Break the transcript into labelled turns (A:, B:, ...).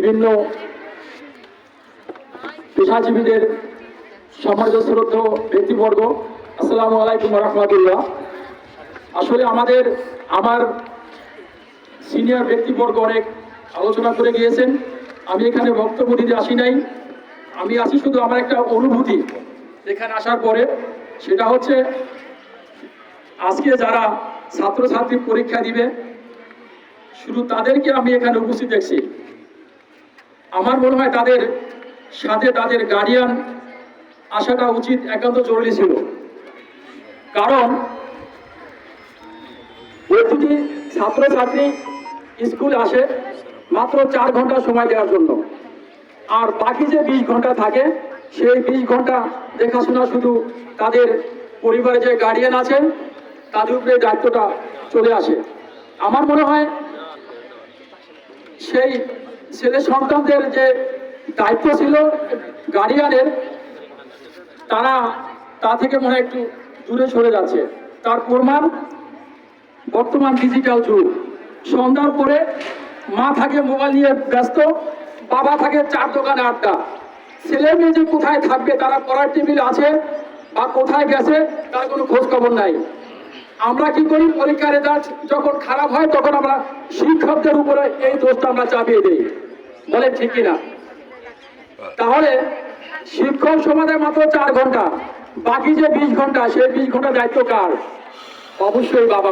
A: বিভিন্ন পেশাজীবীদের, সম্মানিত শ্রদ্ধেয় ব্যক্তিবর্গ, আসসালামু আলাইকুম রহমতুল্লাহ। আসলে আমার সিনিয়র ব্যক্তিবর্গ অনেক আলোচনা করে গিয়েছেন। আমি এখানে বক্তব্য দিতে আসি নাই, আমি আসি শুধু আমার একটা অনুভূতি এখানে আসার পরে। সেটা হচ্ছে আজকে যারা ছাত্রছাত্রী পরীক্ষা দিবে, শুধু তাদেরকে আমি এখানে উপস্থিত দেখছি। আমার মনে হয় তাদের সাথে তাদের গার্ডিয়ান আসাটা উচিত, একান্ত জরুরি ছিল। কারণ প্রতিটি ছাত্রছাত্রী স্কুলে আসে মাত্র 4 ঘন্টা সময় দেওয়ার জন্য, আর বাকি যে 20 ঘন্টা থাকে সেই 20 ঘন্টা দেখাশোনা শুধু তাদের পরিবারে যে গার্ডিয়ান আছেন তাদের উপরে দায়িত্বটা চলে আসে। আমার মনে হয় সেই ছেলে সন্তানদের যে দায়িত্ব ছিল গার্ডিয়ানের, তারা তা থেকে মনে হয় একটু দূরে সরে যাচ্ছে। তার প্রমাণ বর্তমান ডিজিটাল যুগ। সন্ধ্যার পরে মা থাকে মোবাইল নিয়ে ব্যস্ত, বাবা থাকে 4 দোকানে আড্ডা। ছেলে মেয়ে যে কোথায় থাকবে, তারা পড়ার টেবিল আছে বা কোথায় গেছে তার কোনো খোঁজ খবর নাই। আমরা কি করি, পরীক্ষার রেজাল্ট যখন খারাপ হয় তখন আমরা শিক্ষকদের উপরে এই দোষটা আমরা চাপিয়ে দিই, বলে ঠিক কিনা? তাহলে শিক্ষক সমাজে মাত্র 4 ঘন্টা, বাকি যে 20 ঘন্টা, সেই 20 ঘন্টা দায়িত্ব কার? অবশ্যই বাবা।